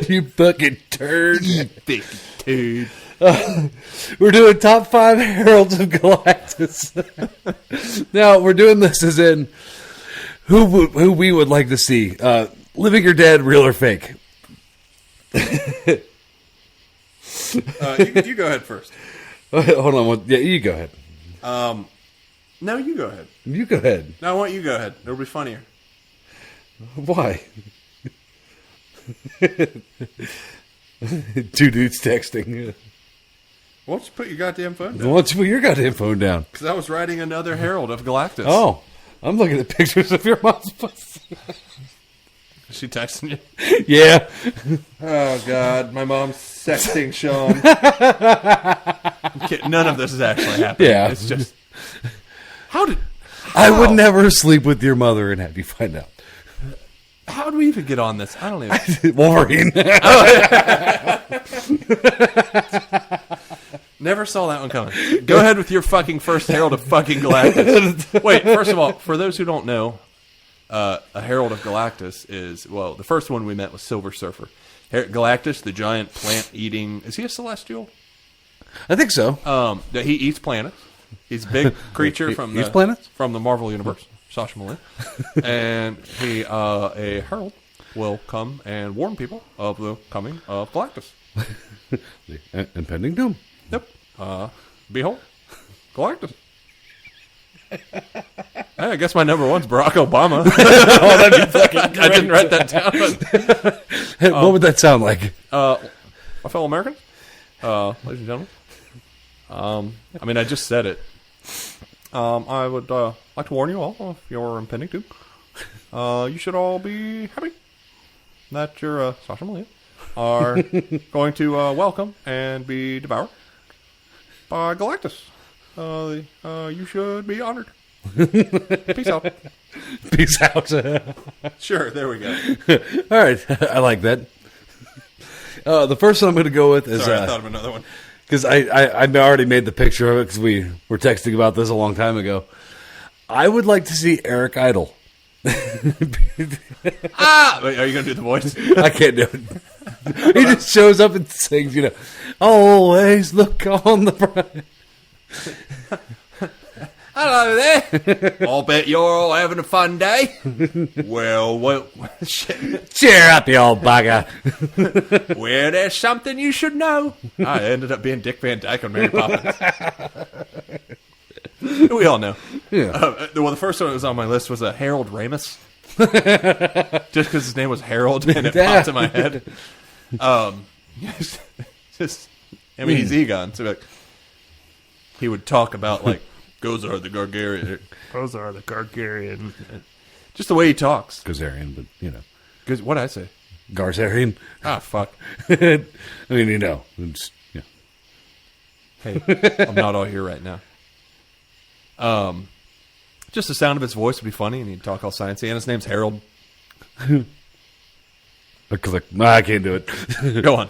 You fucking turd. You big dude. We're doing top 5 Heralds of Galactus. Now, we're doing this as in who we would like to see. Living or dead, real or fake. You go ahead first. Hold on. Yeah, you go ahead. No, you go ahead. You go ahead. No, I want you to go ahead. It'll be funnier. Why? 2 dudes texting. Why don't you put your goddamn phone Why down? don't you put your goddamn phone down? Because I was writing another Herald of Galactus. Oh, I'm looking at pictures of your mom's pussy. Is she texting you? Yeah. Oh, God. My mom's sexting Sean. None of this is actually happening. Yeah. It's just... How? I would never sleep with your mother and have you find out. How did we even get on this? I don't even. Wolverine. Never saw that one coming. Go ahead with your fucking first Herald of fucking Galactus. Wait, first of all, for those who don't know, a Herald of Galactus is, well, the first one we met was Silver Surfer. Galactus, the giant plant-eating... Is he a celestial? I think so. He eats planets. He's a big creature from Eats planets? From the Marvel Universe. Sasha Malin. And he, a herald, will come and warn people of the coming of Galactus. The impending doom. Yep. Behold, Galactus. Hey, I guess my number one's Barack Obama. That'd be fucking great. I didn't write that down. But, Hey, what would that sound like? my fellow Americans, ladies and gentlemen. I mean, I just said it. I would like to warn you all of your impending doom. You should all be happy that your Sasha Malin are going to welcome and be devoured by Galactus. You should be honored. Peace out. Peace out. Sure, there we go. All right, I like that. The first one I'm going to go with is... Sorry, I thought of another one. Because I already made the picture of it because we were texting about this a long time ago. I would like to see Eric Idle. Wait, are you going to do the voice? I can't do it. He just shows up and sings, always look on the bright. Hello there. I'll bet you're all having a fun day. Well, shit. Cheer up, you old bugger. Well, there's something you should know. I ended up being Dick Van Dyke on Mary Poppins. We all know. Yeah. Well, the first one that was on my list was Harold Ramis. Just because his name was Harold and it popped in my head. He's Egon. So he would talk about Gozar the Gargarian. Gozar the Gargarian. Just the way he talks. Gazarian, but, What'd I say? Garzarian. Ah, fuck. I mean, it's, Hey, I'm not all here right now. Just the sound of his voice would be funny, and he'd talk all sciencey, and his name's Harold. I can't do it. Go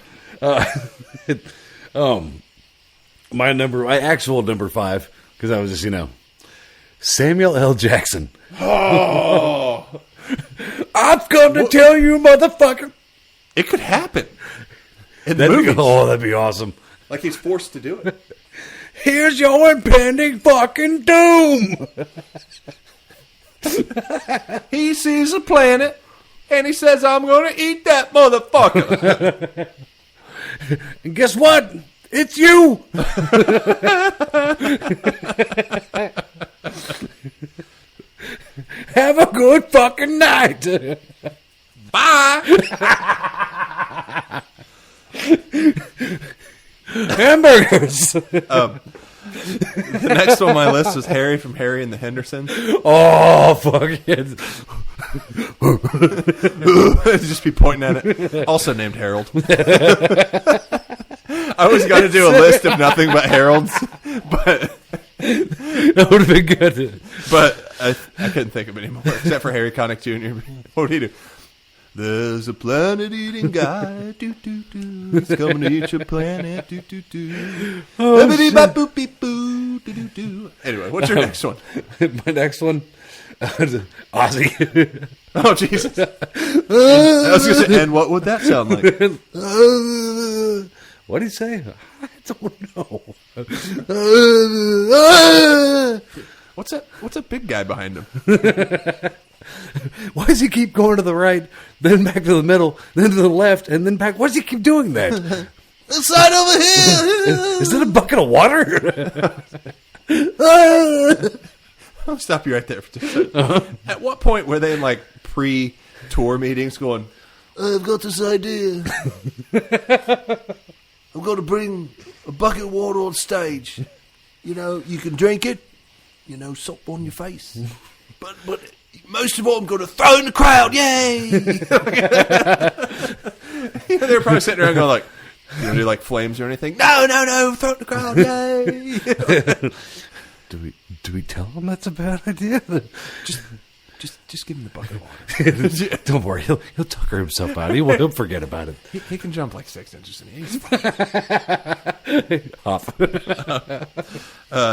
on. My actual number 5, because I was just, Samuel L. Jackson. Oh! I've come to tell you, motherfucker. It could happen. In the movies. That'd be awesome. Like he's forced to do it. Here's your impending fucking doom. He sees a planet, and he says, I'm going to eat that motherfucker. And guess what? It's you. Have a good fucking night. Bye. Hamburgers. The next on my list was Harry from Harry and the Hendersons. Oh, fuck it. Just be pointing at it. Also named Harold. I always got to do a list of nothing but Heralds, but that would have been good. But I couldn't think of it anymore, except for Harry Connick Jr. What would he do? There's a planet-eating guy, do-do-do. He's coming to eat your planet, do-do-do. Do-do-do. Anyway, what's your next one? My next one, Ozzy. Oh, Jesus. I was going to say, and what would that sound like? What did he say? I don't know. What's that big guy behind him? Why does he keep going to the right, then back to the middle, then to the left, and then back? Why does he keep doing that? This side over here. Is it a bucket of water? I'll stop you right there for just a second. At what point were they in pre-tour meetings going, I've got this idea. I'm going to bring a bucket of water on stage. You can drink it, soap on your face. But most of all, I'm going to throw in the crowd. Yay! They're probably sitting around going you want to do flames or anything? No, throw it in the crowd. Yay! Do we tell him that's a bad idea? Just give him the bucket of water. Don't worry, he'll tucker himself out. He'll forget about it. He can jump like 6 inches in the air. He's fine. Hop.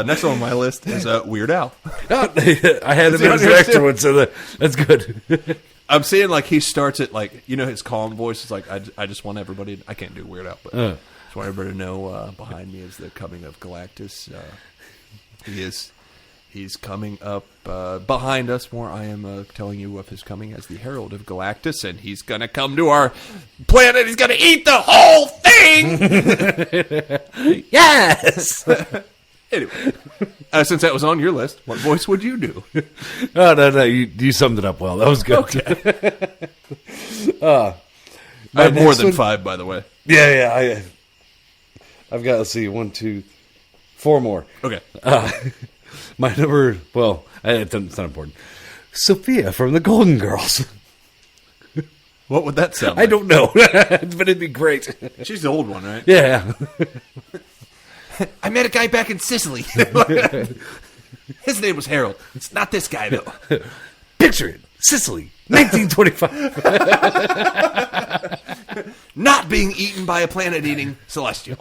Next on my list is Weird Al. I had him as an extra one, so that's good. I'm seeing like he starts it like, you know, his calm voice is like, I just want everybody, I can't do Weird Al, but just want everybody to know behind me is the coming of Galactus. He's coming up behind us more. I am telling you of his coming as the Herald of Galactus, and he's going to come to our planet. He's going to eat the whole thing! Yes! Anyway, since that was on your list, what voice would you do? Oh, no, you summed it up well. That was good. Okay. I have more than 5, by the way. Yeah, I've got, let's see, 1, 2, 4 more. Okay. My number, well, it's not important. Sophia from the Golden Girls. What would that sound like? I don't know, but it'd be great. She's the old one, right? Yeah. I met a guy back in Sicily. His name was Harold. It's not this guy, though. Picture it. Sicily, 1925. Not being eaten by a planet-eating celestial.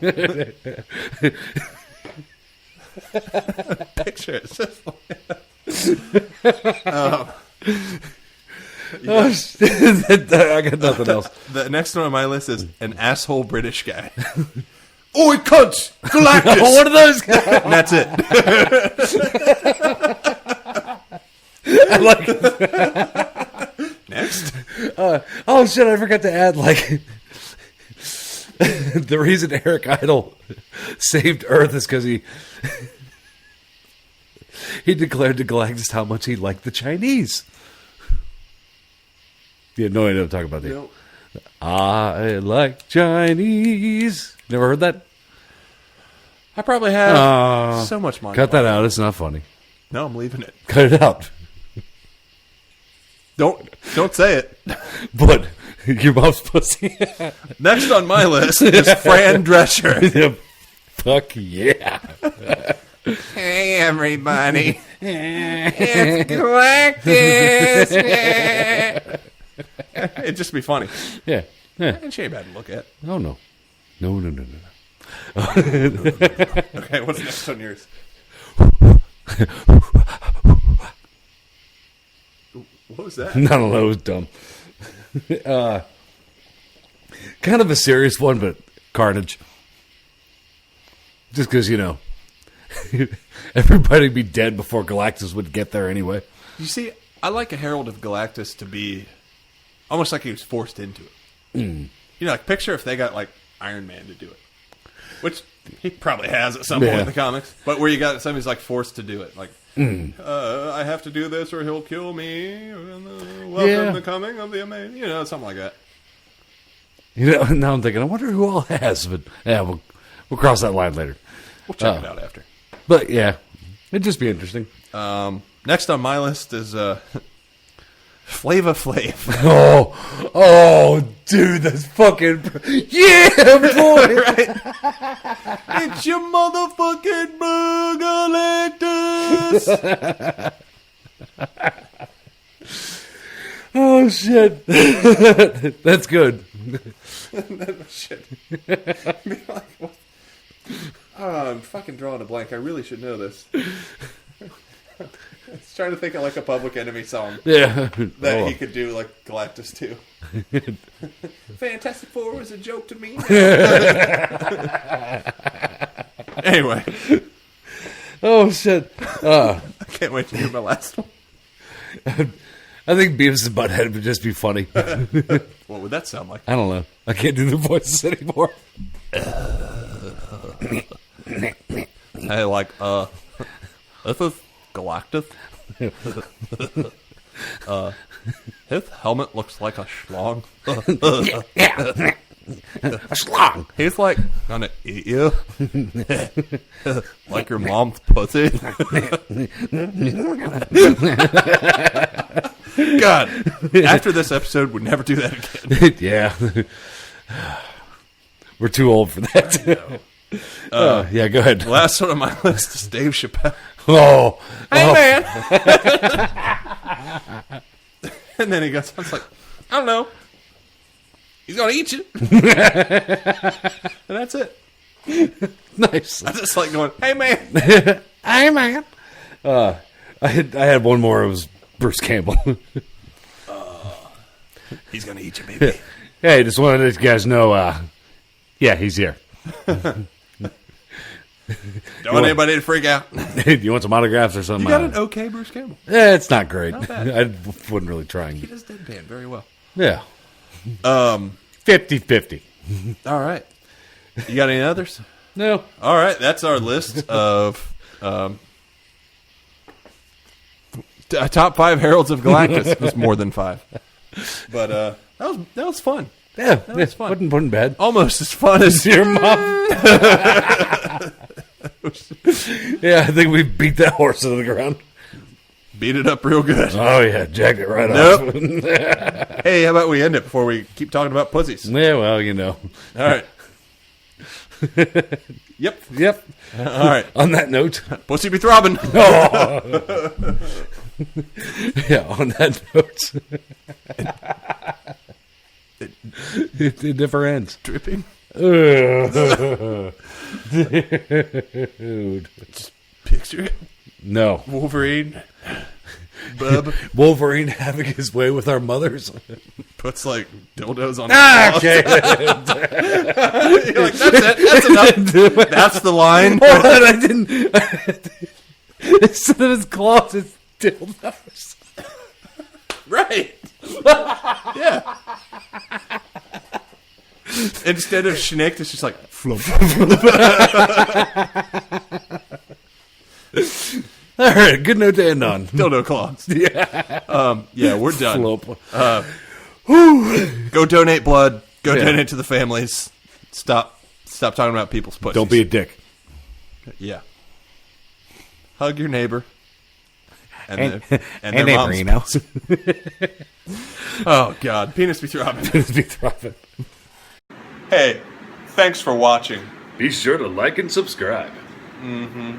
Picture it. I got nothing else. The next one on my list is an asshole British guy. Oi, cunts! Galactus! One of those guys. And that's it. I like it. Next. Oh, shit, I forgot to add, like, the reason Eric Idle saved Earth is because he declared to Galactus how much he liked the Chinese. You had no idea what I'm talking about there. Nope. I like Chinese. Never heard that? I probably have so much money. Cut that out. It's not funny. No, I'm leaving it. Cut it out. Don't say it. But your mom's pussy. Next on my list is Fran Drescher. Fuck yeah. Hey, everybody. It's Galactus. It'd just be funny. Yeah. And she ain't bad to look at. Oh, no. No. Okay, what's next on yours? What was that? I don't know. It was dumb. Kind of a serious one, but Carnage. Just because, you know, everybody would be dead before Galactus would get there anyway. You see, I like a Herald of Galactus to be almost like he was forced into it. You know, like picture if they got like Iron Man to do it, which he probably has at some point in the comics, but where you got somebody's like forced to do it, like I have to do this or he'll kill me. Welcome the coming of the amazing, you know, something like that. You know, now I'm thinking, I wonder who all has, but yeah, we'll cross that line later. We'll check it out after. But yeah, it'd just be interesting. Next on my list is Flava Flav. Oh, dude, that's fucking yeah, boy. Right? It's your motherfucking Galactus. Oh shit, that's good. Shit. I'm fucking drawing a blank. I really should know this. I was trying to think of like a Public Enemy song. Yeah, that he could do like Galactus too. Fantastic Four was a joke to me. Anyway. Oh shit. I can't wait to hear my last one. I think Beavis and Butthead would just be funny. What would that sound like? I don't know. I can't do the voices anymore. Hey, like, this is Galactus. His helmet looks like a schlong. A schlong. He's like gonna eat you. Like your mom's pussy. God, after this episode, we'd never do that again. Yeah. We're too old for that. Yeah, go ahead. Last one on my list is Dave Chappelle. Oh. Hey, man. And then he goes, I was like, I don't know. He's going to eat you. And that's it. Nice. I just like going, hey, man. Hey, man. I had one more. It was Bruce Campbell. He's going to eat you, baby. Hey, just wanted to let you guys know, yeah, he's here. Don't want anybody to freak out. Do you want some autographs or something? You got an okay Bruce Campbell. Yeah, it's not great. Not bad. I wouldn't really try He and... does deadpan very well. Yeah. 50-50. All right. You got any others? No. All right. That's our list of top 5 Heralds of Galactus. It was more than 5. But that was fun. Yeah, That was fun. Wasn't bad. Almost as fun as Your mom. Yeah, I think we beat that horse into the ground. beat it up real good. Oh, yeah, jacked it right Nope. off. Hey, how about we end it before we keep talking about pussies? Yeah, well, you know. All right. Yep. Yep. All right. On that note. Pussy be throbbing. Yeah, on that note. It never ends. Dripping. Dude. Just picture it. No. Wolverine. Bub Wolverine having his way with our mothers. puts like dildos on. Okay. You're like, that's it. That's enough. That's the line. Hold on, I didn't. Instead of his claws, it's dildos. Right. Yeah. Instead of schnicked, it's just like flump. All right, good note to end on. Dildo claws. Yeah. Yeah, we're done. Flump. Go donate blood. Go Yeah. donate to the families. Stop talking about people's pussies. Don't be a dick. Yeah. Hug your neighbor. And And their mom's Reno. Oh, God. Penis be throbbing. Be throbbing. Hey, thanks for watching. Be sure to like and subscribe. Mm-hmm.